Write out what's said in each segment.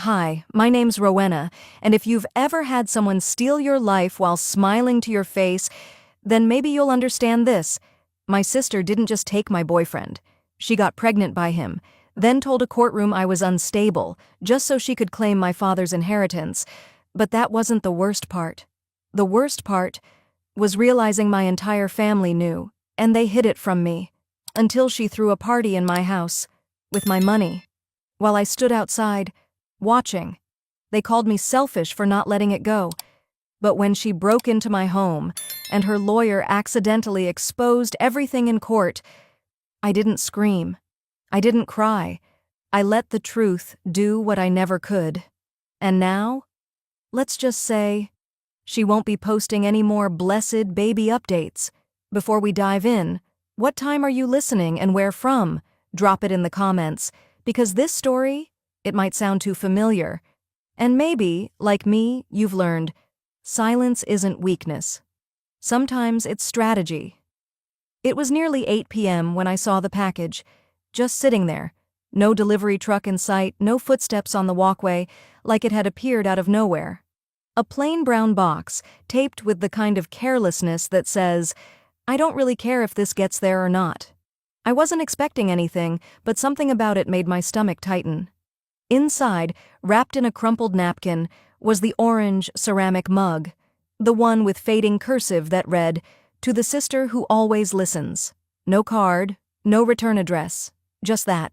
Hi, my name's Rowena, and if you've ever had someone steal your life while smiling to your face, then maybe you'll understand this. My sister didn't just take my boyfriend. She got pregnant by him, then told a courtroom I was unstable, just so she could claim my father's inheritance. But that wasn't the worst part. The worst part was realizing my entire family knew, and they hid it from me, until she threw a party in my house, with my money. While I stood outside, watching, they called me selfish for not letting it go. But when she broke into my home, and her lawyer accidentally exposed everything in court, I didn't scream. I didn't cry. I let the truth do what I never could. And now, let's just say, she won't be posting any more blessed baby updates. Before we dive in, what time are you listening and where from? Drop it in the comments, because this story, it might sound too familiar. And maybe, like me, you've learned, silence isn't weakness. Sometimes it's strategy. It was nearly 8 p.m. when I saw the package, just sitting there. No delivery truck in sight, no footsteps on the walkway, like it had appeared out of nowhere. A plain brown box, taped with the kind of carelessness that says, "I don't really care if this gets there or not." I wasn't expecting anything, but something about it made my stomach tighten. Inside, wrapped in a crumpled napkin, was the orange ceramic mug, the one with fading cursive that read, "To the sister who always listens." No card, no return address, just that.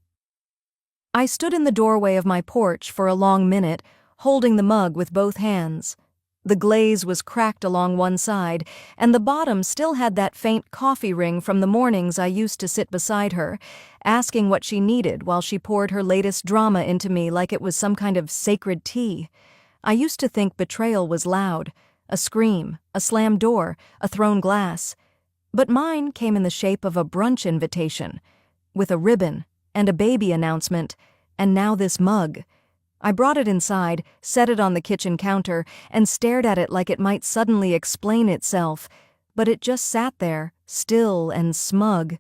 I stood in the doorway of my porch for a long minute, holding the mug with both hands. The glaze was cracked along one side, and the bottom still had that faint coffee ring from the mornings I used to sit beside her, asking what she needed while she poured her latest drama into me like it was some kind of sacred tea. I used to think betrayal was loud, a scream, a slammed door, a thrown glass. But mine came in the shape of a brunch invitation, with a ribbon and a baby announcement, and now this mug. I brought it inside, set it on the kitchen counter, and stared at it like it might suddenly explain itself, but it just sat there, still and smug.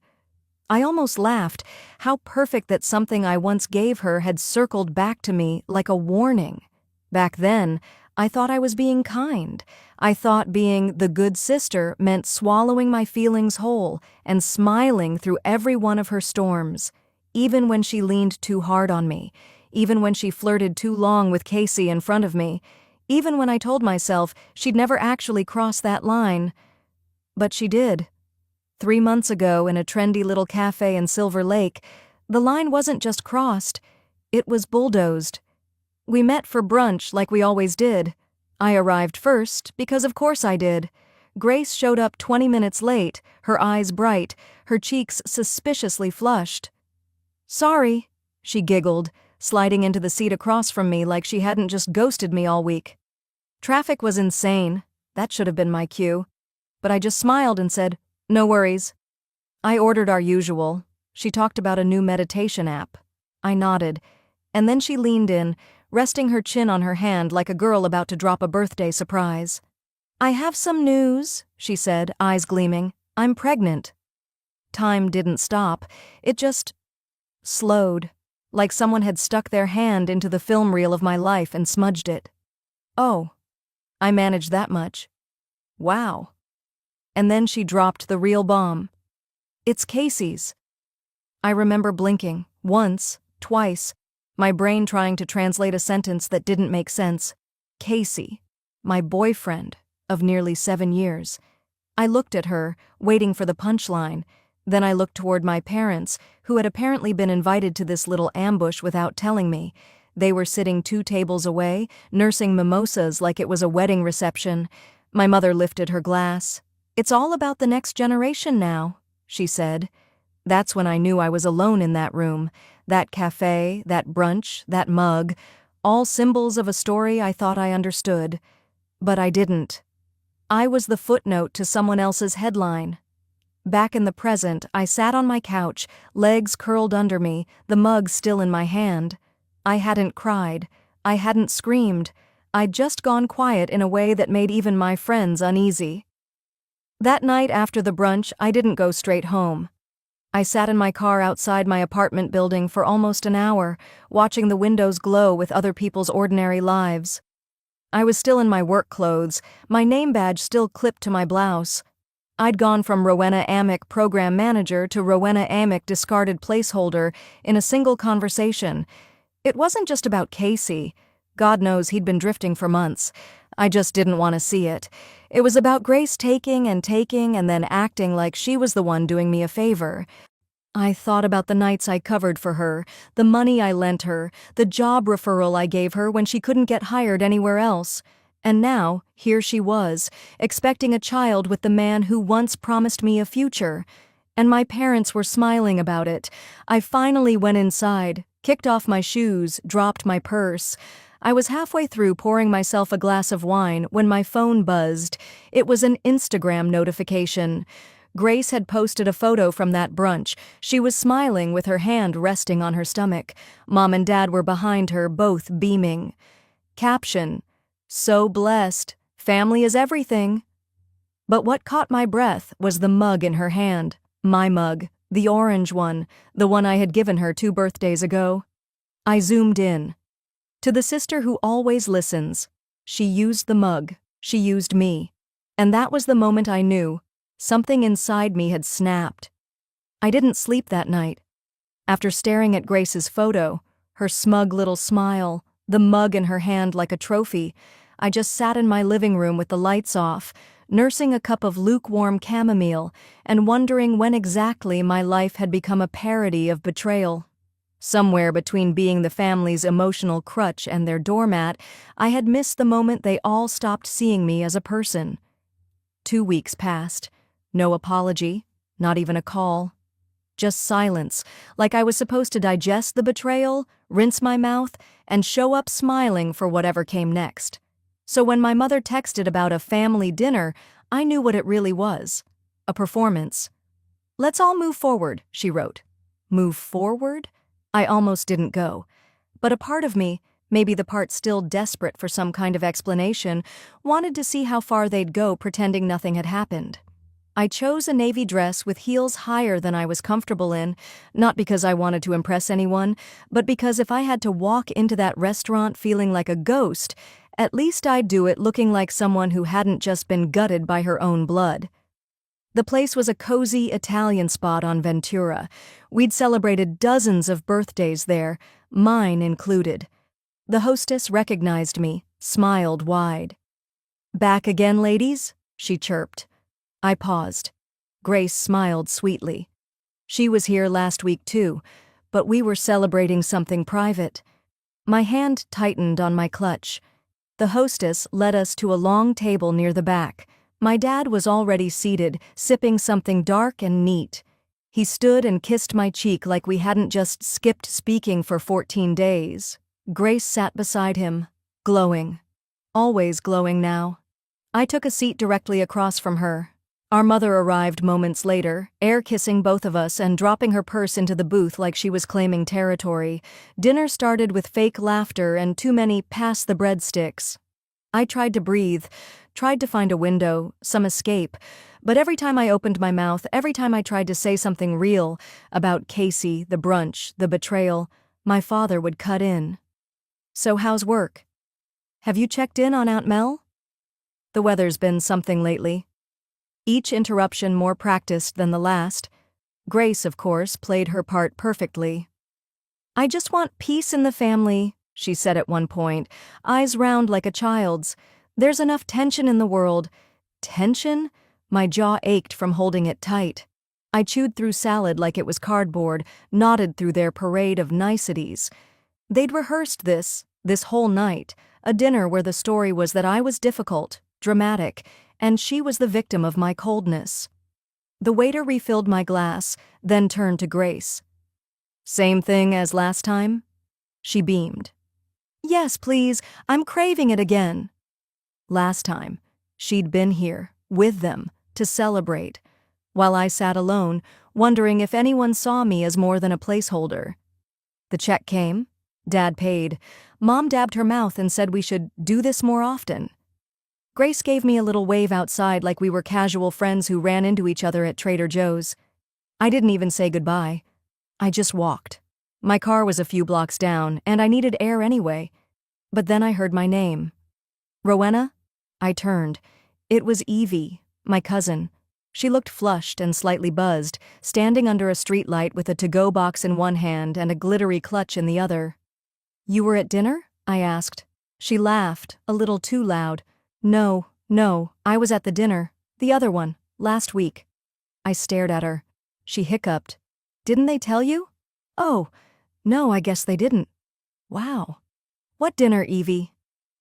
I almost laughed. How perfect that something I once gave her had circled back to me like a warning. Back then, I thought I was being kind. I thought being the good sister meant swallowing my feelings whole and smiling through every one of her storms, even when she leaned too hard on me, even when she flirted too long with Casey in front of me, even when I told myself she'd never actually cross that line. But she did. 3 months ago in a trendy little cafe in Silver Lake, the line wasn't just crossed, it was bulldozed. We met for brunch like we always did. I arrived first, because of course I did. Grace showed up 20 minutes late, her eyes bright, her cheeks suspiciously flushed. "Sorry," she giggled, sliding into the seat across from me like she hadn't just ghosted me all week. Traffic was insane. That should have been my cue. But I just smiled and said, "No worries." I ordered our usual. She talked about a new meditation app. I nodded, and then she leaned in, resting her chin on her hand like a girl about to drop a birthday surprise. "I have some news," she said, eyes gleaming. "I'm pregnant." Time didn't stop. It just slowed, like someone had stuck their hand into the film reel of my life and smudged it. "Oh, I managed that much. Wow." And then she dropped the real bomb. "It's Casey's." I remember blinking, once, twice, my brain trying to translate a sentence that didn't make sense. Casey, my boyfriend of nearly 7 years. I looked at her, waiting for the punchline. Then I looked toward my parents, who had apparently been invited to this little ambush without telling me. They were sitting 2 tables away, nursing mimosas like it was a wedding reception. My mother lifted her glass. "It's all about the next generation now," she said. That's when I knew I was alone in that room, that cafe, that brunch, that mug, all symbols of a story I thought I understood. But I didn't. I was the footnote to someone else's headline. Back in the present, I sat on my couch, legs curled under me, the mug still in my hand. I hadn't cried. I hadn't screamed. I'd just gone quiet in a way that made even my friends uneasy. That night after the brunch, I didn't go straight home. I sat in my car outside my apartment building for almost an hour, watching the windows glow with other people's ordinary lives. I was still in my work clothes, my name badge still clipped to my blouse. I'd gone from Rowena Amick program manager to Rowena Amick discarded placeholder in a single conversation. It wasn't just about Casey. God knows he'd been drifting for months. I just didn't want to see it. It was about Grace taking and then acting like she was the one doing me a favor. I thought about the nights I covered for her, the money I lent her, the job referral I gave her when she couldn't get hired anywhere else. And now, here she was, expecting a child with the man who once promised me a future. And my parents were smiling about it. I finally went inside, kicked off my shoes, dropped my purse. I was halfway through pouring myself a glass of wine when my phone buzzed. It was an Instagram notification. Grace had posted a photo from that brunch. She was smiling with her hand resting on her stomach. Mom and Dad were behind her, both beaming. Caption: "So blessed. Family is everything." But what caught my breath was the mug in her hand. My mug, the orange one, the one I had given her 2 birthdays ago. I zoomed in. To the sister who always listens. She used the mug. She used me. And that was the moment I knew. Something inside me had snapped. I didn't sleep that night. After staring at Grace's photo, her smug little smile, the mug in her hand like a trophy, I just sat in my living room with the lights off, nursing a cup of lukewarm chamomile and wondering when exactly my life had become a parody of betrayal. Somewhere between being the family's emotional crutch and their doormat, I had missed the moment they all stopped seeing me as a person. 2 weeks passed. No apology, not even a call. Just silence, like I was supposed to digest the betrayal, rinse my mouth, and show up smiling for whatever came next. So when my mother texted about a family dinner, I knew what it really was. A performance. "Let's all move forward," she wrote. Move forward? I almost didn't go. But a part of me, maybe the part still desperate for some kind of explanation, wanted to see how far they'd go pretending nothing had happened. I chose a navy dress with heels higher than I was comfortable in, not because I wanted to impress anyone, but because if I had to walk into that restaurant feeling like a ghost, at least I'd do it looking like someone who hadn't just been gutted by her own blood. The place was a cozy Italian spot on Ventura. We'd celebrated dozens of birthdays there, mine included. The hostess recognized me, smiled wide. "Back again, ladies?" she chirped. I paused. Grace smiled sweetly. She was here last week too, but we were celebrating something private. My hand tightened on my clutch. The hostess led us to a long table near the back. My dad was already seated, sipping something dark and neat. He stood and kissed my cheek like we hadn't just skipped speaking for 14 days. Grace sat beside him, glowing. Always glowing now. I took a seat directly across from her. Our mother arrived moments later, air-kissing both of us and dropping her purse into the booth like she was claiming territory. Dinner started with fake laughter and too many pass the breadsticks. I tried to breathe, tried to find a window, some escape, but every time I opened my mouth, every time I tried to say something real about Casey, the brunch, the betrayal, my father would cut in. "So how's work? Have you checked in on Aunt Mel? The weather's been something lately." Each interruption more practiced than the last. Grace, of course, played her part perfectly. "I just want peace in the family," she said at one point, eyes round like a child's. "There's enough tension in the world." Tension? My jaw ached from holding it tight. I chewed through salad like it was cardboard, nodded through their parade of niceties. They'd rehearsed this whole night, a dinner where the story was that I was difficult, dramatic, and she was the victim of my coldness. The waiter refilled my glass, then turned to Grace. "Same thing as last time?" She beamed. "Yes, please, I'm craving it again." Last time, she'd been here, with them, to celebrate, while I sat alone, wondering if anyone saw me as more than a placeholder. The check came. Dad paid. Mom dabbed her mouth and said we should do this more often. Grace gave me a little wave outside like we were casual friends who ran into each other at Trader Joe's. I didn't even say goodbye. I just walked. My car was a few blocks down, and I needed air anyway. But then I heard my name. Rowena? I turned. It was Evie, my cousin. She looked flushed and slightly buzzed, standing under a streetlight with a to-go box in one hand and a glittery clutch in the other. "You were at dinner?" I asked. She laughed, a little too loud. No, I was at the dinner. The other one, last week." I stared at her. She hiccuped. "Didn't they tell you?" "Oh, no, I guess they didn't." "Wow. What dinner, Evie?"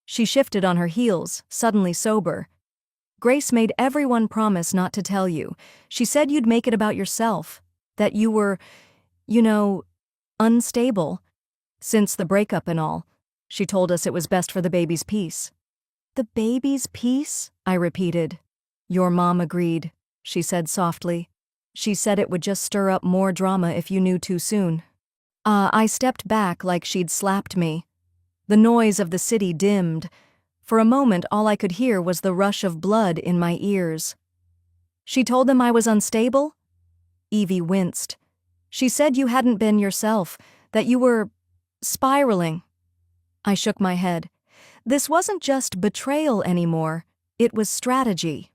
She shifted on her heels, suddenly sober. "Grace made everyone promise not to tell you. She said you'd make it about yourself. That you were, you know, unstable. Since the breakup and all. She told us it was best for the baby's peace." "The baby's peace?" I repeated. "Your mom agreed," she said softly. "She said it would just stir up more drama if you knew too soon." I stepped back like she'd slapped me. The noise of the city dimmed. For a moment, all I could hear was the rush of blood in my ears. "She told them I was unstable?" Evie winced. "She said you hadn't been yourself, that you were spiraling." I shook my head. This wasn't just betrayal anymore, it was strategy.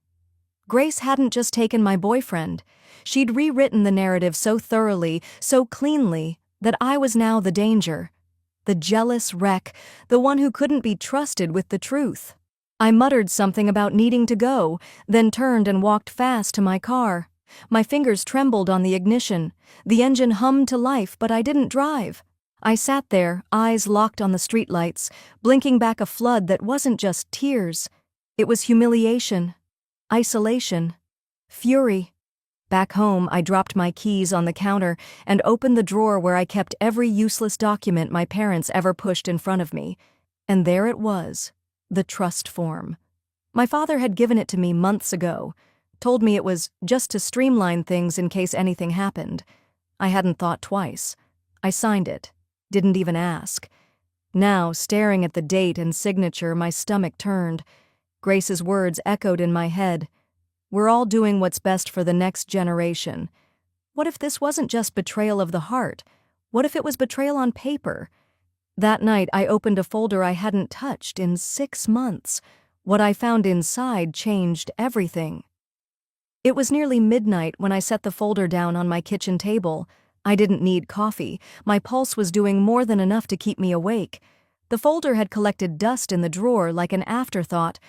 Grace hadn't just taken my boyfriend. She'd rewritten the narrative so thoroughly, so cleanly, that I was now the danger. The jealous wreck, the one who couldn't be trusted with the truth. I muttered something about needing to go, then turned and walked fast to my car. My fingers trembled on the ignition. The engine hummed to life, but I didn't drive. I sat there, eyes locked on the streetlights, blinking back a flood that wasn't just tears. It was humiliation, isolation, fury. Back home, I dropped my keys on the counter and opened the drawer where I kept every useless document my parents ever pushed in front of me. And there it was, the trust form. My father had given it to me months ago, told me it was just to streamline things in case anything happened. I hadn't thought twice. I signed it, didn't even ask. Now, staring at the date and signature, my stomach turned. Grace's words echoed in my head. "We're all doing what's best for the next generation." What if this wasn't just betrayal of the heart? What if it was betrayal on paper? That night, I opened a folder I hadn't touched in 6 months. What I found inside changed everything. It was nearly midnight when I set the folder down on my kitchen table. I didn't need coffee. My pulse was doing more than enough to keep me awake. The folder had collected dust in the drawer like an afterthought,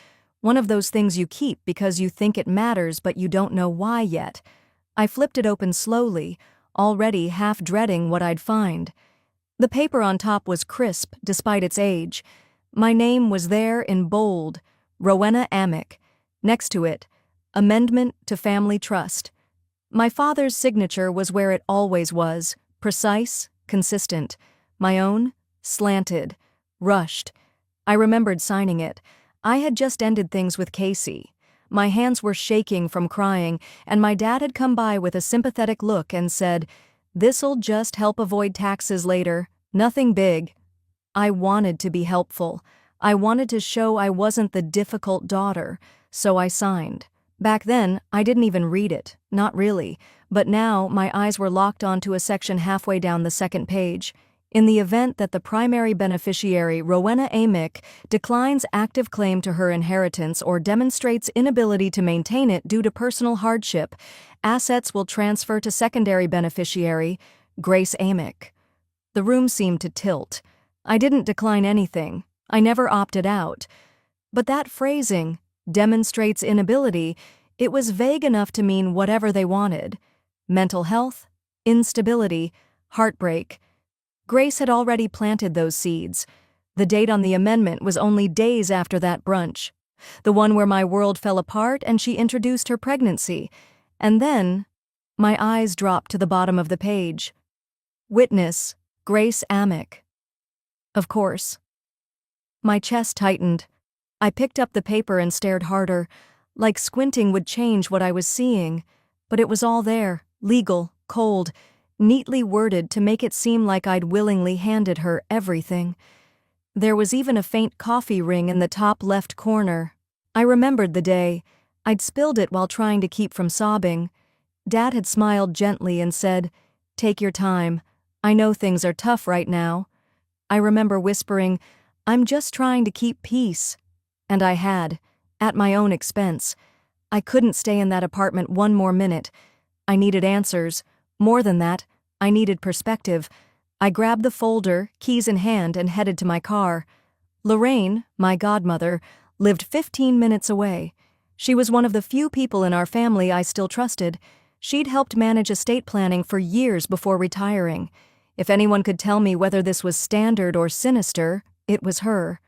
one of those things you keep because you think it matters but you don't know why yet. I flipped it open slowly, already half dreading what I'd find. The paper on top was crisp despite its age. My name was there in bold, Rowena Amick. Next to it, Amendment to Family Trust. My father's signature was where it always was, precise, consistent. My own, slanted, rushed. I remembered signing it. I had just ended things with Casey. My hands were shaking from crying, and my dad had come by with a sympathetic look and said, "This'll just help avoid taxes later, nothing big." I wanted to be helpful. I wanted to show I wasn't the difficult daughter, so I signed. Back then, I didn't even read it, not really, but now my eyes were locked onto a section halfway down the second page. In the event that the primary beneficiary, Rowena Amick, declines active claim to her inheritance or demonstrates inability to maintain it due to personal hardship, assets will transfer to secondary beneficiary, Grace Amick. The room seemed to tilt. I didn't decline anything. I never opted out. But that phrasing, demonstrates inability, it was vague enough to mean whatever they wanted. Mental health, instability, heartbreak. Grace had already planted those seeds. The date on the amendment was only days after that brunch, the one where my world fell apart and she introduced her pregnancy. And then, my eyes dropped to the bottom of the page. Witness, Grace Amick. Of course. My chest tightened. I picked up the paper and stared harder, like squinting would change what I was seeing. But it was all there, legal, cold, neatly worded to make it seem like I'd willingly handed her everything. There was even a faint coffee ring in the top left corner. I remembered the day. I'd spilled it while trying to keep from sobbing. Dad had smiled gently and said, "Take your time. I know things are tough right now." I remember whispering, "I'm just trying to keep peace." And I had, at my own expense. I couldn't stay in that apartment one more minute. I needed answers. More than that, I needed perspective. I grabbed the folder, keys in hand, and headed to my car. Lorraine, my godmother, lived 15 minutes away. She was one of the few people in our family I still trusted. She'd helped manage estate planning for years before retiring. If anyone could tell me whether this was standard or sinister, it was her.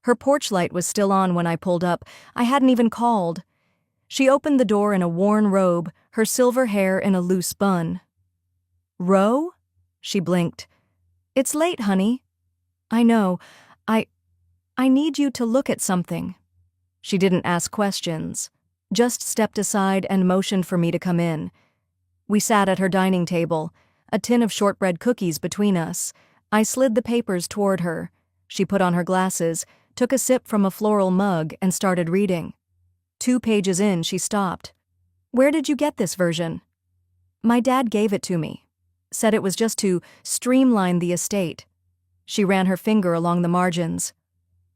Her porch light was still on when I pulled up. I hadn't even called. She opened the door in a worn robe, her silver hair in a loose bun. "Ro?" She blinked. "It's late, honey." "I know. I need you to look at something." She didn't ask questions, just stepped aside and motioned for me to come in. We sat at her dining table, a tin of shortbread cookies between us. I slid the papers toward her. She put on her glasses, took a sip from a floral mug, and started reading. 2 pages in, she stopped. "Where did you get this version?" "My dad gave it to me. Said it was just to streamline the estate." She ran her finger along the margins.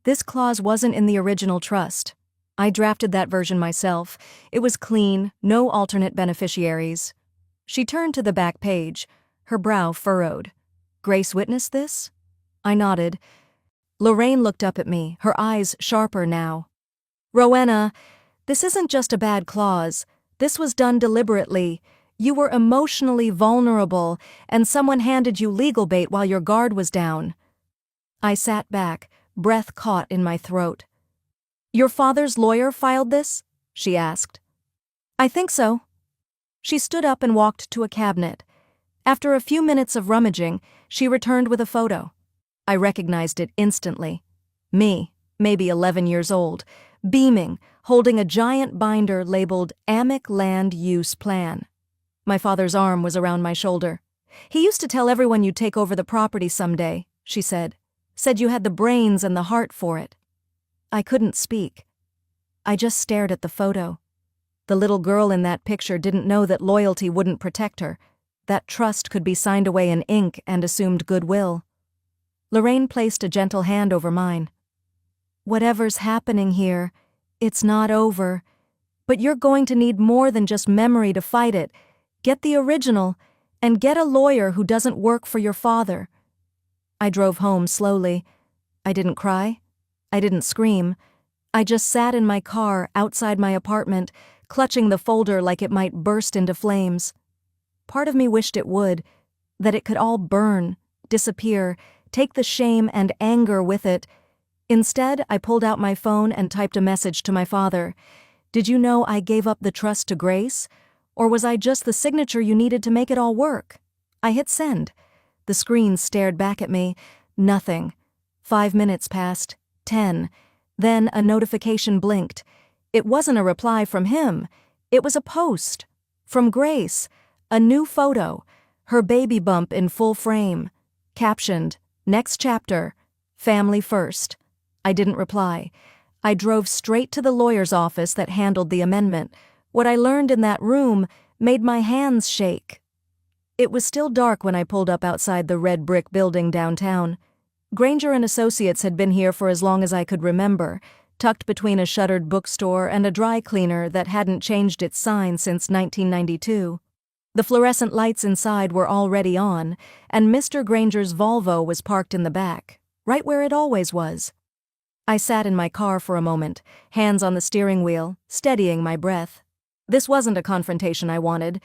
"This clause wasn't in the original trust. I drafted that version myself. It was clean, no alternate beneficiaries." She turned to the back page, her brow furrowed. "Grace witnessed this?" I nodded. Lorraine looked up at me, her eyes sharper now. "Rowena, this isn't just a bad clause. This was done deliberately. You were emotionally vulnerable, and someone handed you legal bait while your guard was down." I sat back, breath caught in my throat. "Your father's lawyer filed this?" she asked. "I think so." She stood up and walked to a cabinet. After a few minutes of rummaging, she returned with a photo. I recognized it instantly. Me, maybe 11 years old, beaming, holding a giant binder labeled Amic Land Use Plan. My father's arm was around my shoulder. "He used to tell everyone you'd take over the property someday," she said. "Said you had the brains and the heart for it." I couldn't speak. I just stared at the photo. The little girl in that picture didn't know that loyalty wouldn't protect her, that trust could be signed away in ink and assumed goodwill. Lorraine placed a gentle hand over mine. "Whatever's happening here, it's not over. But you're going to need more than just memory to fight it. Get the original, and get a lawyer who doesn't work for your father." I drove home slowly. I didn't cry. I didn't scream. I just sat in my car outside my apartment, clutching the folder like it might burst into flames. Part of me wished it would, that it could all burn, disappear, take the shame and anger with it. Instead, I pulled out my phone and typed a message to my father. "Did you know I gave up the trust to Grace? Or was I just the signature you needed to make it all work?" I hit send. The screen stared back at me. Nothing. 5 minutes passed. 10. Then a notification blinked. It wasn't a reply from him. It was a post. From Grace. A new photo. Her baby bump in full frame. Captioned, "Next chapter. Family first." I didn't reply. I drove straight to the lawyer's office that handled the amendment. What I learned in that room made my hands shake. It was still dark when I pulled up outside the red brick building downtown. Granger and Associates had been here for as long as I could remember, tucked between a shuttered bookstore and a dry cleaner that hadn't changed its sign since 1992. The fluorescent lights inside were already on, and Mr. Granger's Volvo was parked in the back, right where it always was. I sat in my car for a moment, hands on the steering wheel, steadying my breath. This wasn't a confrontation I wanted,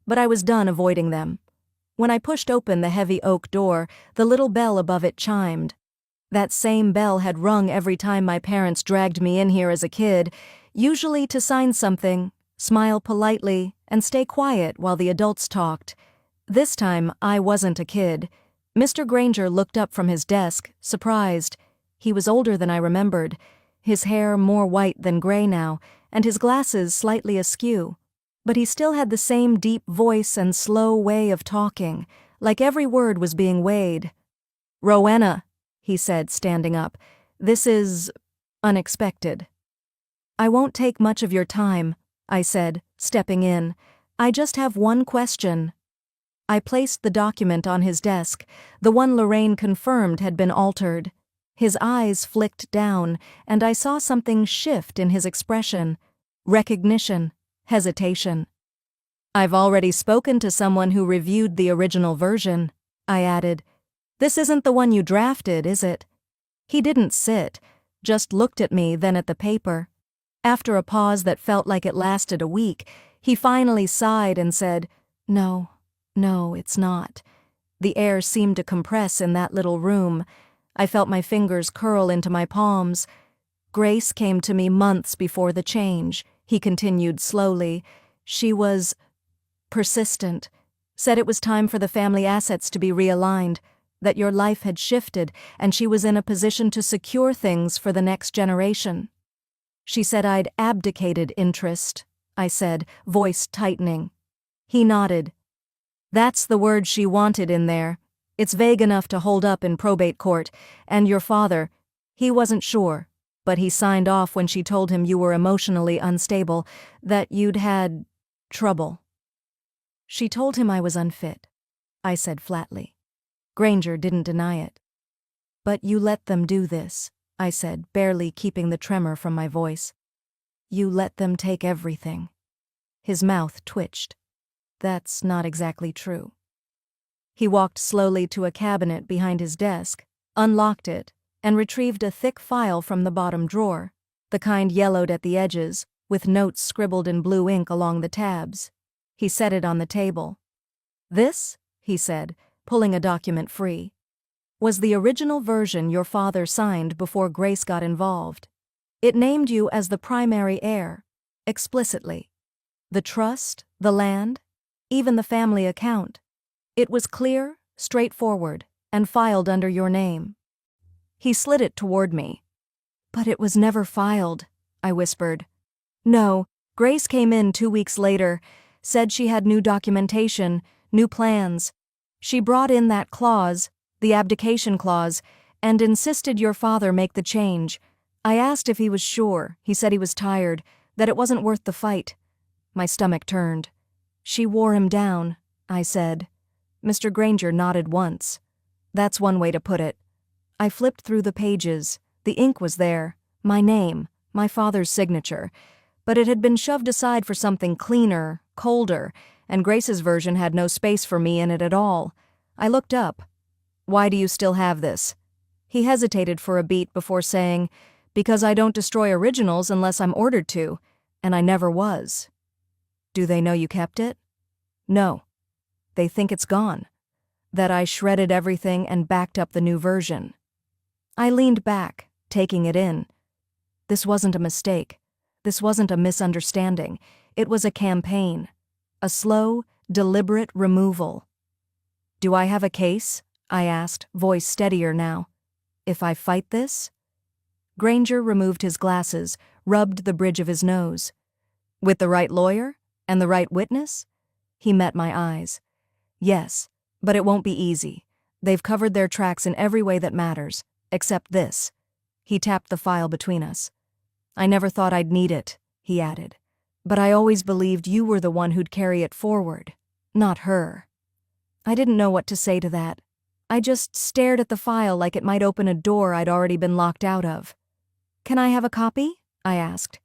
but I was done avoiding them. When I pushed open the heavy oak door, the little bell above it chimed. That same bell had rung every time my parents dragged me in here as a kid, usually to sign something, smile politely, and stay quiet while the adults talked. This time, I wasn't a kid. Mr. Granger looked up from his desk, surprised. He was older than I remembered, his hair more white than gray now, and his glasses slightly askew. But he still had the same deep voice and slow way of talking, like every word was being weighed. "Rowena," he said, standing up, "this is unexpected." "I won't take much of your time," I said, stepping in. I just have one question. I placed the document on his desk, the one Lorraine confirmed had been altered. His eyes flicked down, and I saw something shift in his expression. Recognition, hesitation. I've already spoken to someone who reviewed the original version, I added. This isn't the one you drafted, is it? He didn't sit, just looked at me, then at the paper. After a pause that felt like it lasted a week, he finally sighed and said, No, it's not. The air seemed to compress in that little room. I felt my fingers curl into my palms. Grace came to me months before the change, he continued slowly. She was persistent, said it was time for the family assets to be realigned, that your life had shifted and she was in a position to secure things for the next generation. She said I'd abdicated interest, I said, voice tightening. He nodded. That's the word she wanted in there. It's vague enough to hold up in probate court, and your father, he wasn't sure, but he signed off when she told him you were emotionally unstable, that you'd had trouble. She told him I was unfit, I said flatly. Granger didn't deny it. But you let them do this, I said, barely keeping the tremor from my voice. You let them take everything. His mouth twitched. That's not exactly true. He walked slowly to a cabinet behind his desk, unlocked it, and retrieved a thick file from the bottom drawer, the kind yellowed at the edges, with notes scribbled in blue ink along the tabs. He set it on the table. This, he said, pulling a document free, was the original version your father signed before Grace got involved. It named you as the primary heir, explicitly. The trust, the land, even the family account. It was clear, straightforward, and filed under your name. He slid it toward me. But it was never filed, I whispered. No, Grace came in 2 weeks later, said she had new documentation, new plans. She brought in that clause, the abdication clause, and insisted your father make the change. I asked if he was sure. He said he was tired, that it wasn't worth the fight. My stomach turned. She wore him down, I said. Mr. Granger nodded once. That's one way to put it. I flipped through the pages. The ink was there, my name, my father's signature, but it had been shoved aside for something cleaner, colder, and Grace's version had no space for me in it at all. I looked up. Why do you still have this? He hesitated for a beat before saying, Because I don't destroy originals unless I'm ordered to, and I never was. Do they know you kept it? No. They think it's gone. That I shredded everything and backed up the new version. I leaned back, taking it in. This wasn't a mistake. This wasn't a misunderstanding. It was a campaign. A slow, deliberate removal. Do I have a case? I asked, voice steadier now. If I fight this? Granger removed his glasses, rubbed the bridge of his nose. With the right lawyer? And the right witness? He met my eyes. Yes, but it won't be easy. They've covered their tracks in every way that matters, except this. He tapped the file between us. I never thought I'd need it, he added. But I always believed you were the one who'd carry it forward, not her. I didn't know what to say to that. I just stared at the file like it might open a door I'd already been locked out of. Can I have a copy? I asked.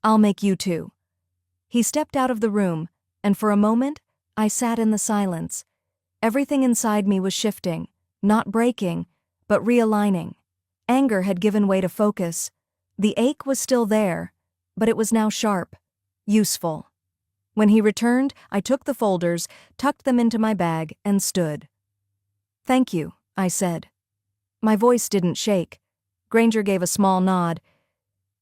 I'll make you two. He stepped out of the room, and for a moment, I sat in the silence. Everything inside me was shifting, not breaking, but realigning. Anger had given way to focus. The ache was still there, but it was now sharp, useful. When he returned, I took the folders, tucked them into my bag, and stood. Thank you, I said. My voice didn't shake. Granger gave a small nod.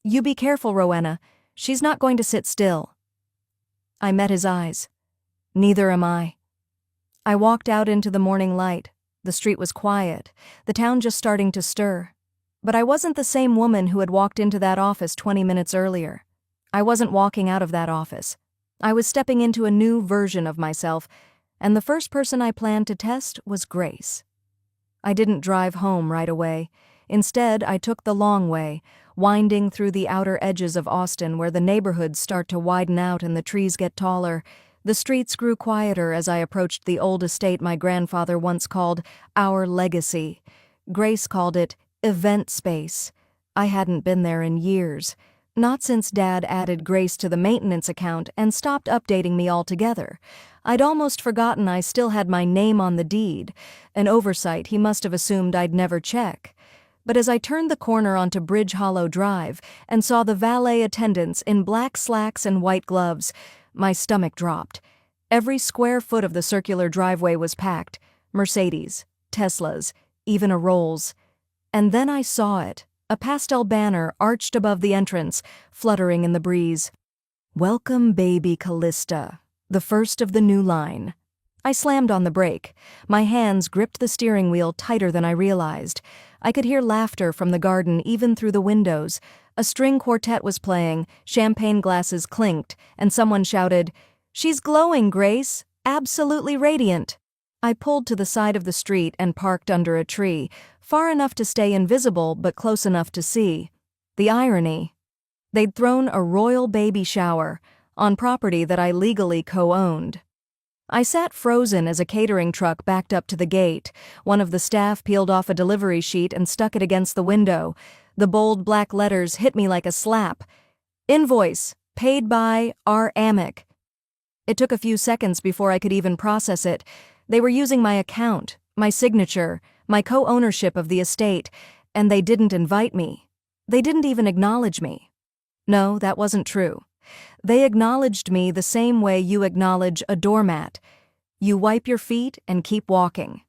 You be careful, Rowena. She's not going to sit still. I met his eyes. Neither am I. I walked out into the morning light. The street was quiet, the town just starting to stir. But I wasn't the same woman who had walked into that office 20 minutes earlier. I wasn't walking out of that office. I was stepping into a new version of myself, and the first person I planned to test was Grace. I didn't drive home right away. Instead, I took the long way, winding through the outer edges of Austin where the neighborhoods start to widen out and the trees get taller, The streets grew quieter as I approached the old estate my grandfather once called our legacy. Grace called it event space. I hadn't been there in years. Not since Dad added Grace to the maintenance account and stopped updating me altogether. I'd almost forgotten I still had my name on the deed, an oversight he must have assumed I'd never check. But as I turned the corner onto Bridge Hollow Drive and saw the valet attendants in black slacks and white gloves, my stomach dropped. Every square foot of the circular driveway was packed. Mercedes, Teslas, even a Rolls. And then I saw it, a pastel banner arched above the entrance, fluttering in the breeze. Welcome, baby Callista, the first of the new line. I slammed on the brake. My hands gripped the steering wheel tighter than I realized. I could hear laughter from the garden even through the windows. A string quartet was playing, champagne glasses clinked, and someone shouted, "She's glowing, Grace! Absolutely radiant!" I pulled to the side of the street and parked under a tree, far enough to stay invisible but close enough to see. The irony. They'd thrown a royal baby shower on property that I legally co-owned. I sat frozen as a catering truck backed up to the gate. One of the staff peeled off a delivery sheet and stuck it against the window. The bold black letters hit me like a slap. Invoice, paid by R. Amick. It took a few seconds before I could even process it. They were using my account, my signature, my co-ownership of the estate, and they didn't invite me. They didn't even acknowledge me. No, that wasn't true. They acknowledged me the same way you acknowledge a doormat. You wipe your feet and keep walking.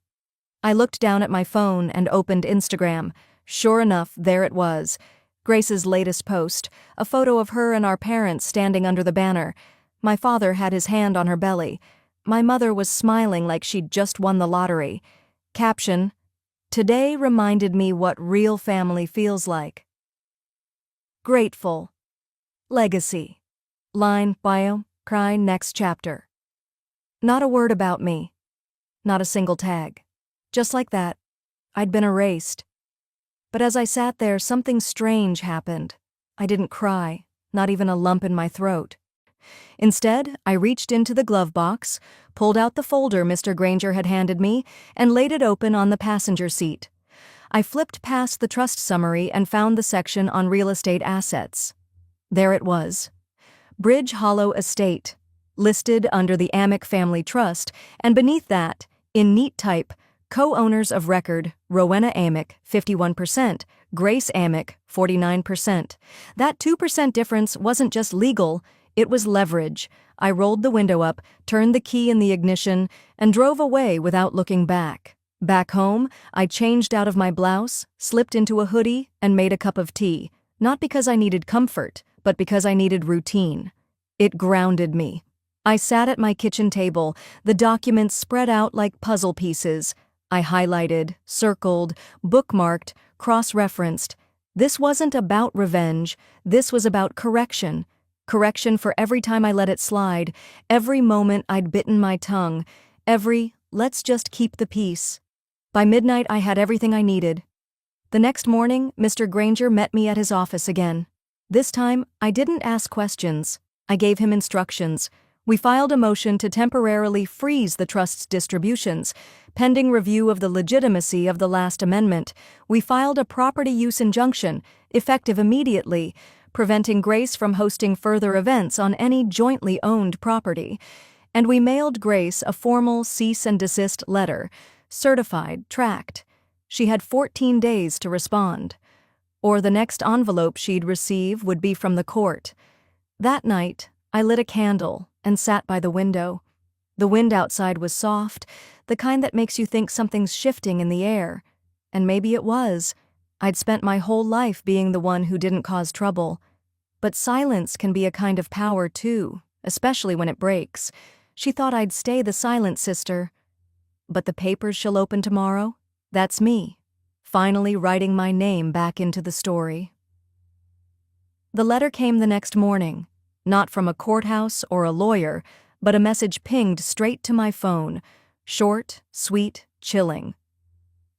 I looked down at my phone and opened Instagram. Sure enough, there it was. Grace's latest post, a photo of her and our parents standing under the banner. My father had his hand on her belly. My mother was smiling like she'd just won the lottery. Caption, "Today reminded me what real family feels like." Grateful. Legacy. Line, bio, cry, next chapter. Not a word about me. Not a single tag. Just like that, I'd been erased. But as I sat there, something strange happened. I didn't cry, not even a lump in my throat. Instead, I reached into the glove box, pulled out the folder Mr. Granger had handed me, and laid it open on the passenger seat. I flipped past the trust summary and found the section on real estate assets. There it was. Bridge Hollow Estate, listed under the Amick Family Trust, and beneath that, in neat type, co-owners of record, Rowena Amick, 51%, Grace Amick, 49%. That 2% difference wasn't just legal, it was leverage. I rolled the window up, turned the key in the ignition, and drove away without looking back. Back home, I changed out of my blouse, slipped into a hoodie, and made a cup of tea, not because I needed comfort, but because I needed routine. It grounded me. I sat at my kitchen table, the documents spread out like puzzle pieces. I highlighted, circled, bookmarked, cross-referenced. This wasn't about revenge, this was about correction. Correction for every time I let it slide, every moment I'd bitten my tongue, every, let's just keep the peace. By midnight, I had everything I needed. The next morning, Mr. Granger met me at his office again. This time, I didn't ask questions. I gave him instructions. We filed a motion to temporarily freeze the trust's distributions. Pending review of the legitimacy of the last amendment, we filed a property use injunction, effective immediately, preventing Grace from hosting further events on any jointly owned property. And we mailed Grace a formal cease and desist letter, certified, tracked. She had 14 days to respond. Or the next envelope she'd receive would be from the court. That night, I lit a candle and sat by the window. The wind outside was soft, the kind that makes you think something's shifting in the air. And maybe it was. I'd spent my whole life being the one who didn't cause trouble. But silence can be a kind of power too, especially when it breaks. She thought I'd stay the silent sister. But the papers she'll open tomorrow? That's me. Finally writing my name back into the story. The letter came the next morning, not from a courthouse or a lawyer, but a message pinged straight to my phone. Short, sweet, chilling.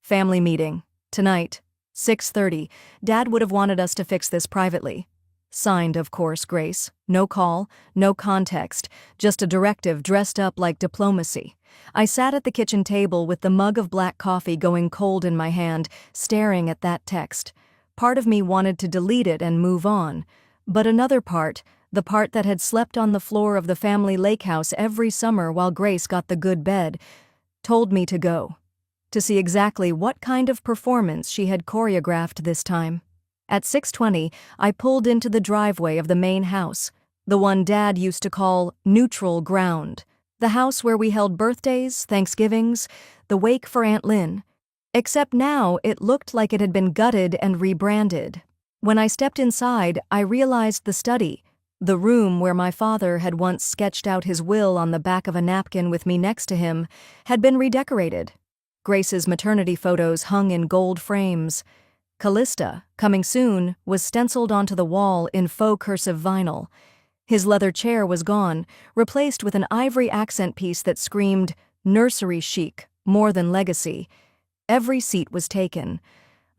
Family meeting. Tonight, 6:30. Dad would have wanted us to fix this privately. Signed, of course, Grace. No call, no context, just a directive dressed up like diplomacy. I sat at the kitchen table with the mug of black coffee going cold in my hand, staring at that text. Part of me wanted to delete it and move on, but another part, the part that had slept on the floor of the family lake house every summer while Grace got the good bed, told me to go, to see exactly what kind of performance she had choreographed this time. At 6:20, I pulled into the driveway of the main house, the one Dad used to call neutral ground, the house where we held birthdays, Thanksgivings, the wake for Aunt Lynn. Except now it looked like it had been gutted and rebranded. When I stepped inside, I realized the study, the room where my father had once sketched out his will on the back of a napkin with me next to him, had been redecorated. Grace's maternity photos hung in gold frames. Callista, coming soon, was stenciled onto the wall in faux cursive vinyl. His leather chair was gone, replaced with an ivory accent piece that screamed, nursery chic, more than legacy. Every seat was taken.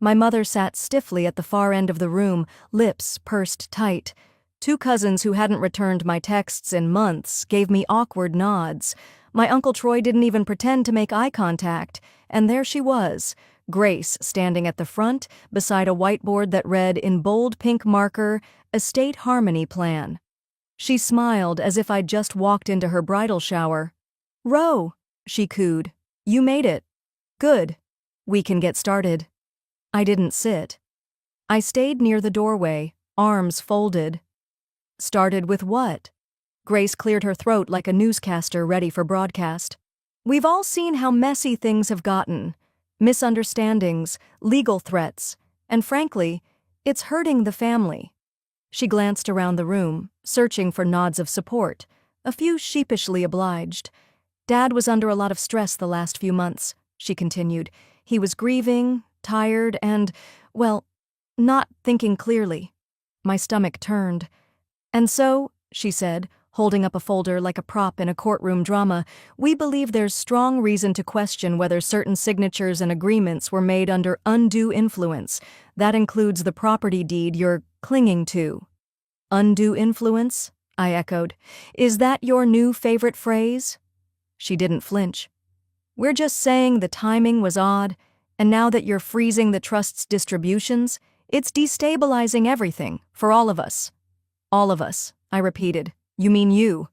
My mother sat stiffly at the far end of the room, lips pursed tight. Two cousins who hadn't returned my texts in months gave me awkward nods. My Uncle Troy didn't even pretend to make eye contact, and there she was, Grace standing at the front beside a whiteboard that read in bold pink marker, Estate Harmony Plan. She smiled as if I'd just walked into her bridal shower. "Ro," she cooed. "You made it. Good. We can get started." I didn't sit. I stayed near the doorway, arms folded. Started with what? Grace cleared her throat like a newscaster ready for broadcast. "We've all seen how messy things have gotten. Misunderstandings, legal threats, and frankly, it's hurting the family." She glanced around the room, searching for nods of support, a few sheepishly obliged. "Dad was under a lot of stress the last few months," she continued. "He was grieving, tired, and, well, not thinking clearly." My stomach turned. "And so," she said, holding up a folder like a prop in a courtroom drama, "we believe there's strong reason to question whether certain signatures and agreements were made under undue influence. That includes the property deed you're clinging to." "Undue influence?" I echoed. "Is that your new favorite phrase?" She didn't flinch. "We're just saying the timing was odd, and now that you're freezing the trust's distributions, it's destabilizing everything, for all of us." "All of us," I repeated. "You mean you?"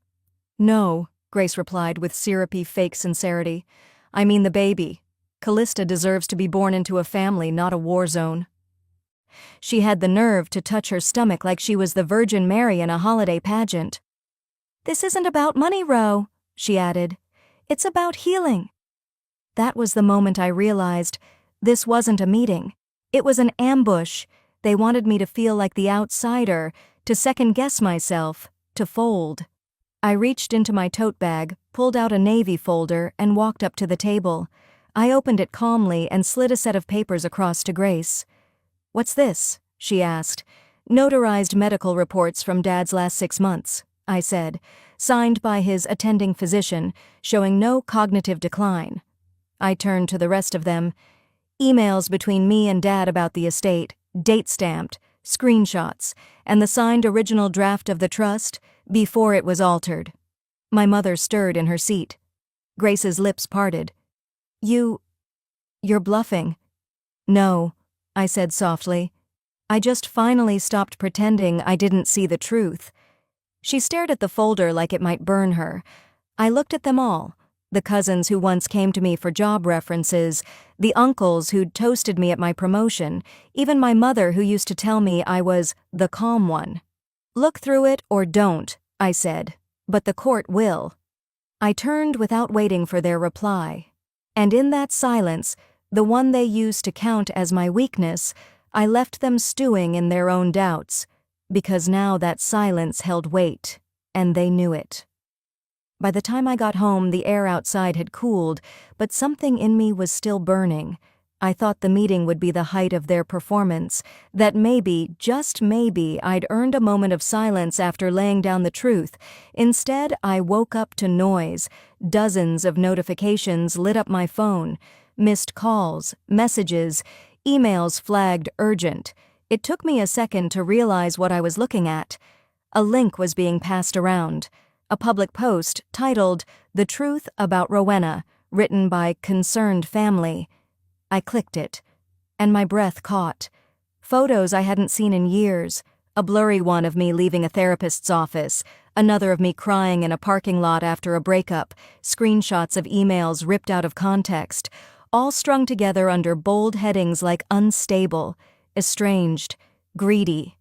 "No," Grace replied with syrupy fake sincerity. "I mean the baby. Callista deserves to be born into a family, not a war zone." She had the nerve to touch her stomach like she was the Virgin Mary in a holiday pageant. "This isn't about money, Ro," she added. "It's about healing." That was the moment I realized this wasn't a meeting. It was an ambush. They wanted me to feel like the outsider, to second-guess myself, to fold. I reached into my tote bag, pulled out a navy folder, and walked up to the table. I opened it calmly and slid a set of papers across to Grace. "What's this?" she asked. "Notarized medical reports from Dad's last 6 months," I said, signed by his attending physician, showing no cognitive decline. I turned to the rest of them. Emails between me and Dad about the estate, date-stamped, screenshots, and the signed original draft of the trust before it was altered. My mother stirred in her seat. Grace's lips parted. You're bluffing." "No," I said softly. "I just finally stopped pretending I didn't see the truth." She stared at the folder like it might burn her. I looked at them all. The cousins who once came to me for job references, the uncles who'd toasted me at my promotion, even my mother who used to tell me I was the calm one. "Look through it or don't," I said, "but the court will." I turned without waiting for their reply. And in that silence, the one they used to count as my weakness, I left them stewing in their own doubts, because now that silence held weight, and they knew it. By the time I got home, the air outside had cooled, but something in me was still burning. I thought the meeting would be the height of their performance, that maybe, just maybe, I'd earned a moment of silence after laying down the truth. Instead, I woke up to noise. Dozens of notifications lit up my phone. Missed calls, messages, emails flagged urgent. It took me a second to realize what I was looking at. A link was being passed around. A public post titled, "The Truth About Rowena," written by Concerned Family. I clicked it, and my breath caught. Photos I hadn't seen in years. A blurry one of me leaving a therapist's office, another of me crying in a parking lot after a breakup, screenshots of emails ripped out of context, all strung together under bold headings like unstable, estranged, greedy.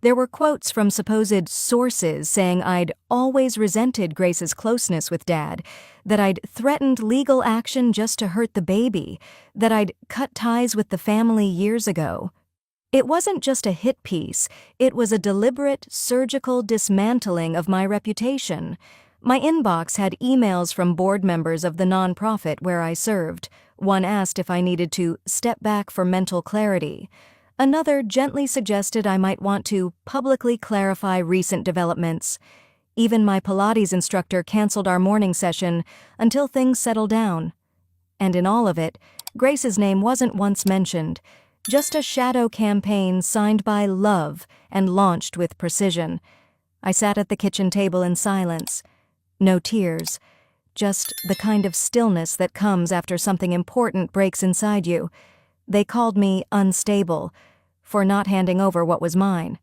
There were quotes from supposed sources saying I'd always resented Grace's closeness with Dad, that I'd threatened legal action just to hurt the baby, that I'd cut ties with the family years ago. It wasn't just a hit piece, it was a deliberate, surgical dismantling of my reputation. My inbox had emails from board members of the nonprofit where I served. One asked if I needed to step back for mental clarity. Another gently suggested I might want to publicly clarify recent developments. Even my Pilates instructor canceled our morning session until things settled down. And in all of it, Grace's name wasn't once mentioned. Just a shadow campaign signed by love and launched with precision. I sat at the kitchen table in silence. No tears. Just the kind of stillness that comes after something important breaks inside you. They called me unstable for not handing over what was mine.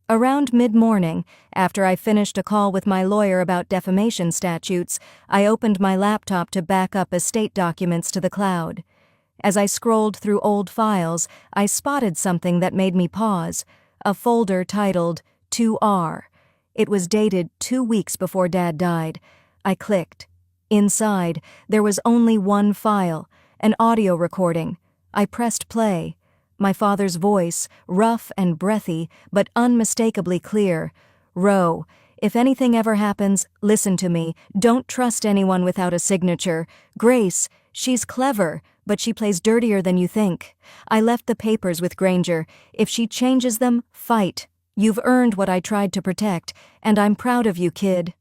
Around mid-morning, after I finished a call with my lawyer about defamation statutes, I opened my laptop to back up estate documents to the cloud. As I scrolled through old files, I spotted something that made me pause, a folder titled 2R. It was dated 2 weeks before Dad died. I clicked. Inside, there was only one file, an audio recording. I pressed play. My father's voice, rough and breathy, but unmistakably clear. "Ro, if anything ever happens, listen to me. Don't trust anyone without a signature. Grace, she's clever, but she plays dirtier than you think. I left the papers with Granger. If she changes them, fight. You've earned what I tried to protect, and I'm proud of you, kid."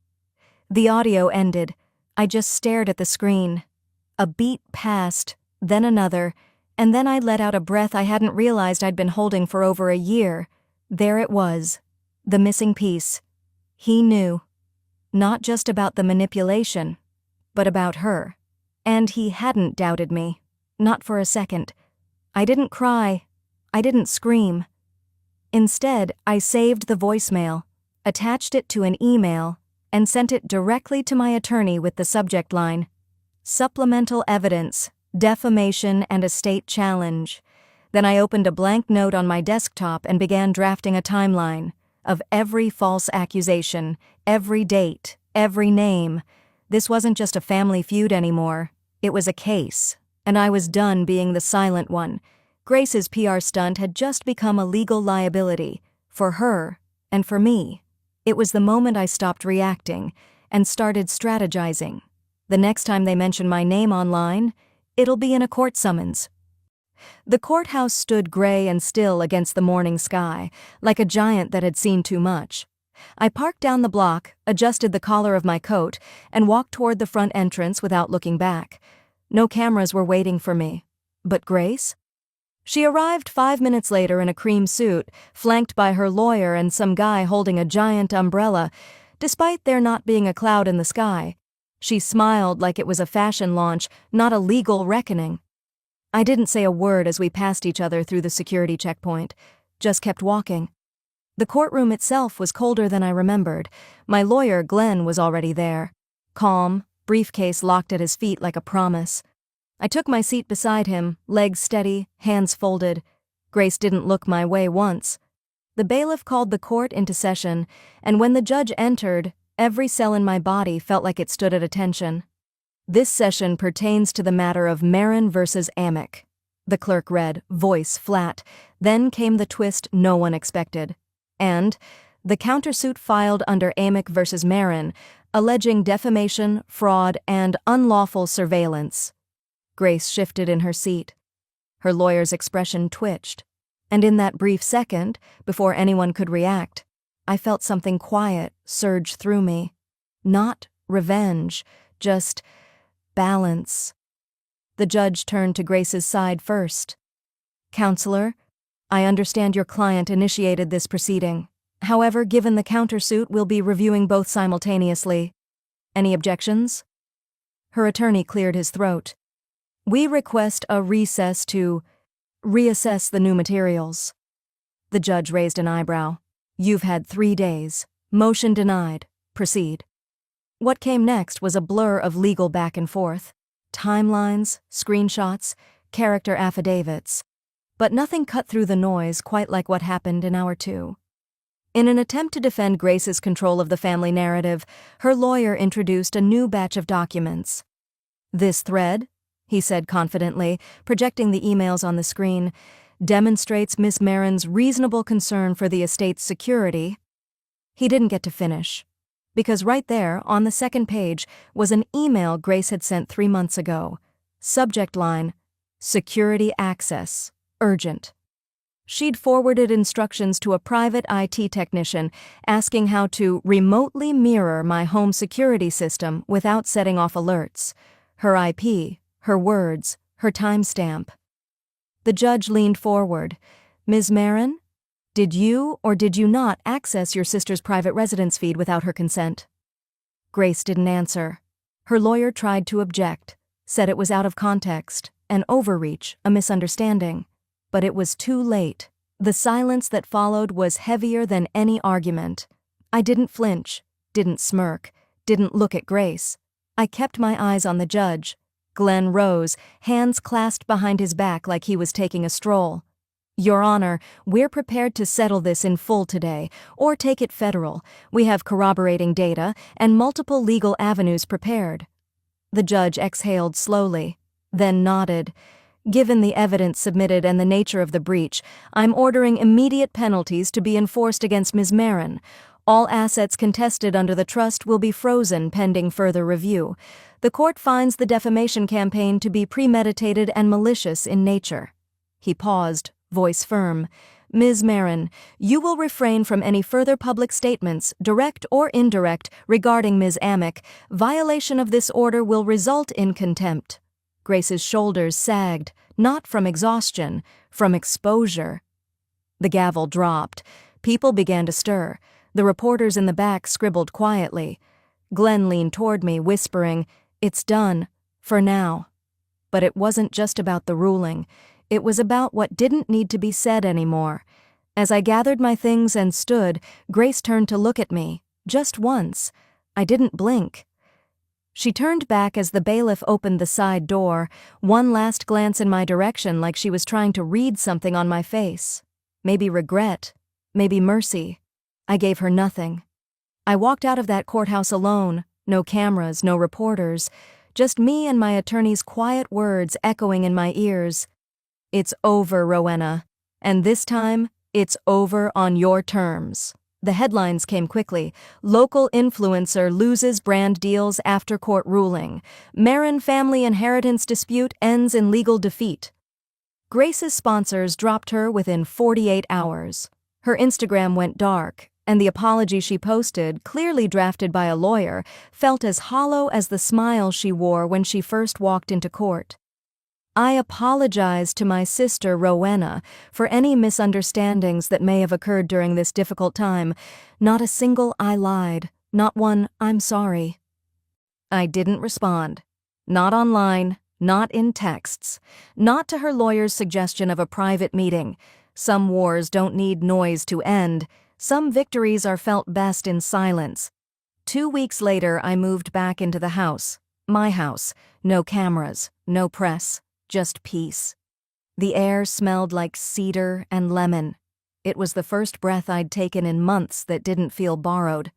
The audio ended. I just stared at the screen. A beat passed, then another, and then I let out a breath I hadn't realized I'd been holding for over a year. There it was, the missing piece. He knew. Not just about the manipulation, but about her. And he hadn't doubted me. Not for a second. I didn't cry. I didn't scream. Instead, I saved the voicemail, attached it to an email, and sent it directly to my attorney with the subject line, "Supplemental Evidence, Defamation and Estate Challenge." Then I opened a blank note on my desktop and began drafting a timeline of every false accusation, every date, every name. This wasn't just a family feud anymore. It was a case. And I was done being the silent one. Grace's PR stunt had just become a legal liability, for her and for me. It was the moment I stopped reacting and started strategizing. The next time they mention my name online, it'll be in a court summons. The courthouse stood gray and still against the morning sky, like a giant that had seen too much. I parked down the block, adjusted the collar of my coat, and walked toward the front entrance without looking back. No cameras were waiting for me. But Grace? She arrived 5 minutes later in a cream suit, flanked by her lawyer and some guy holding a giant umbrella, despite there not being a cloud in the sky. She smiled like it was a fashion launch, not a legal reckoning. I didn't say a word as we passed each other through the security checkpoint, just kept walking. The courtroom itself was colder than I remembered. My lawyer, Glenn, was already there. Calm, briefcase locked at his feet like a promise. I took my seat beside him, legs steady, hands folded. Grace didn't look my way once. The bailiff called the court into session, and when the judge entered, every cell in my body felt like it stood at attention. "This session pertains to the matter of Marin versus Amick," the clerk read, voice flat. Then came the twist no one expected. And the countersuit filed under Amick versus Marin, alleging defamation, fraud, and unlawful surveillance. Grace shifted in her seat. Her lawyer's expression twitched. And in that brief second, before anyone could react, I felt something quiet surge through me. Not revenge, just balance. The judge turned to Grace's side first. "Counselor, I understand your client initiated this proceeding. However, given the countersuit, we'll be reviewing both simultaneously. Any objections? Her attorney cleared his throat. We request a recess to reassess the new materials. The judge raised an eyebrow. You've had 3 days. Motion denied. Proceed. What came next was a blur of legal back and forth. Timelines, screenshots, character affidavits. But nothing cut through the noise quite like what happened in Hour 2. In an attempt to defend Grace's control of the family narrative, her lawyer introduced a new batch of documents. This thread, he said confidently, projecting the emails on the screen, demonstrates Miss Marin's reasonable concern for the estate's security. He didn't get to finish, because right there, on the second page, was an email Grace had sent 3 months ago. Subject line, Security Access, Urgent. She'd forwarded instructions to a private IT technician asking how to remotely mirror my home security system without setting off alerts. Her IP, her words, her timestamp. The judge leaned forward. Ms. Marin, did you or did you not access your sister's private residence feed without her consent? Grace didn't answer. Her lawyer tried to object, said it was out of context, an overreach, a misunderstanding. But it was too late. The silence that followed was heavier than any argument. I didn't flinch, didn't smirk, didn't look at Grace. I kept my eyes on the judge. Glenn rose, hands clasped behind his back like he was taking a stroll. Your Honor, we're prepared to settle this in full today, or take it federal. We have corroborating data and multiple legal avenues prepared. The judge exhaled slowly, then nodded. Given the evidence submitted and the nature of the breach, I'm ordering immediate penalties to be enforced against Ms. Marin. All assets contested under the trust will be frozen pending further review. The court finds the defamation campaign to be premeditated and malicious in nature. He paused, voice firm. Ms. Marin, you will refrain from any further public statements, direct or indirect, regarding Ms. Amick. Violation of this order will result in contempt. Grace's shoulders sagged, not from exhaustion, from exposure. The gavel dropped. People began to stir. The reporters in the back scribbled quietly. Glenn leaned toward me, whispering, It's done, for now. But it wasn't just about the ruling. It was about what didn't need to be said anymore. As I gathered my things and stood, Grace turned to look at me, just once. I didn't blink. She turned back as the bailiff opened the side door, one last glance in my direction like she was trying to read something on my face. Maybe regret, maybe mercy. I gave her nothing. I walked out of that courthouse alone, no cameras, no reporters, just me and my attorney's quiet words echoing in my ears. It's over, Rowena. And this time, it's over on your terms. The headlines came quickly. Local influencer loses brand deals after court ruling. Marin family inheritance dispute ends in legal defeat. Grace's sponsors dropped her within 48 hours. Her Instagram went dark, and the apology she posted, clearly drafted by a lawyer, felt as hollow as the smile she wore when she first walked into court. I apologize to my sister Rowena for any misunderstandings that may have occurred during this difficult time. Not a single I lied, not one I'm sorry. I didn't respond. Not online, not in texts, not to her lawyer's suggestion of a private meeting. Some wars don't need noise to end. Some victories are felt best in silence. 2 weeks later, I moved back into the house. My house. No cameras, no press. Just peace. The air smelled like cedar and lemon. It was the first breath I'd taken in months that didn't feel borrowed.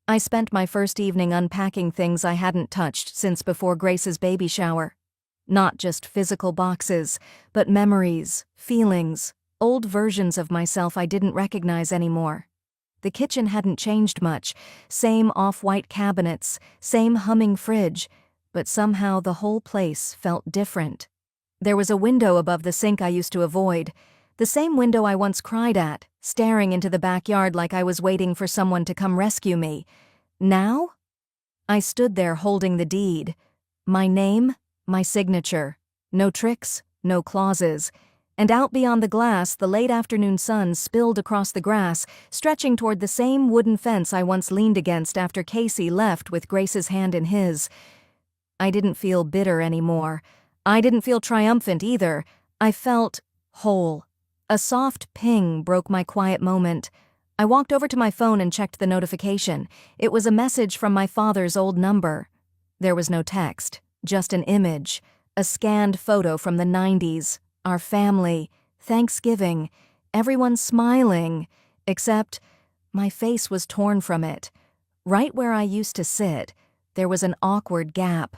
I spent my first evening unpacking things I hadn't touched since before Grace's baby shower. Not just physical boxes, but memories, feelings, old versions of myself I didn't recognize anymore. The kitchen hadn't changed much, same off-white cabinets, same humming fridge, but somehow the whole place felt different. There was a window above the sink I used to avoid, the same window I once cried at, staring into the backyard like I was waiting for someone to come rescue me. Now? I stood there holding the deed. My name, my signature. No tricks, no clauses. And out beyond the glass, the late afternoon sun spilled across the grass, stretching toward the same wooden fence I once leaned against after Casey left with Grace's hand in his. I didn't feel bitter anymore. I didn't feel triumphant either. I felt whole. A soft ping broke my quiet moment. I walked over to my phone and checked the notification. It was a message from my father's old number. There was no text, just an image, a scanned photo from the 90s, our family, Thanksgiving, everyone smiling, except my face was torn from it. Right where I used to sit, there was an awkward gap,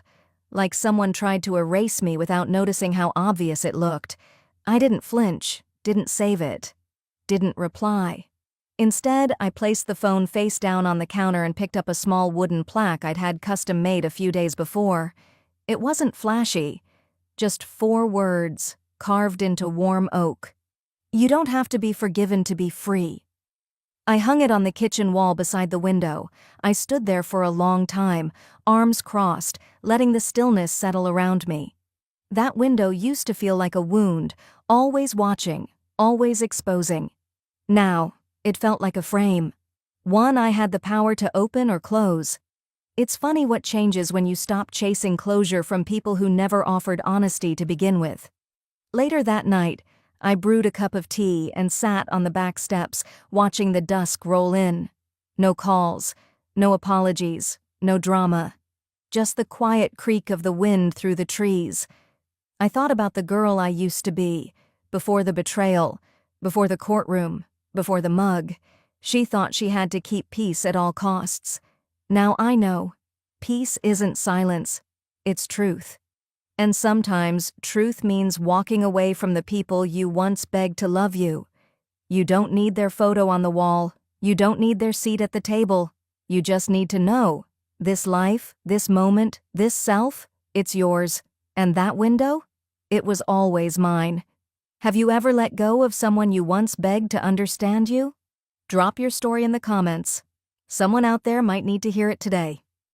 like someone tried to erase me without noticing how obvious it looked. I didn't flinch, didn't save it, didn't reply. Instead, I placed the phone face down on the counter and picked up a small wooden plaque I'd had custom made a few days before. It wasn't flashy, just 4 words carved into warm oak. You don't have to be forgiven to be free. I hung it on the kitchen wall beside the window. I stood there for a long time, arms crossed, letting the stillness settle around me. That window used to feel like a wound, always watching, always exposing. Now, it felt like a frame, one I had the power to open or close. It's funny what changes when you stop chasing closure from people who never offered honesty to begin with. Later that night, I brewed a cup of tea and sat on the back steps, watching the dusk roll in. No calls, no apologies, no drama. Just the quiet creak of the wind through the trees. I thought about the girl I used to be, before the betrayal, before the courtroom, before the mug. She thought she had to keep peace at all costs. Now I know, peace isn't silence, it's truth. And sometimes truth means walking away from the people you once begged to love you. You don't need their photo on the wall, you don't need their seat at the table. You just need to know, this life, this moment, this self, it's yours. And that window? It was always mine. Have you ever let go of someone you once begged to understand you? Drop your story in the comments. Someone out there might need to hear it today.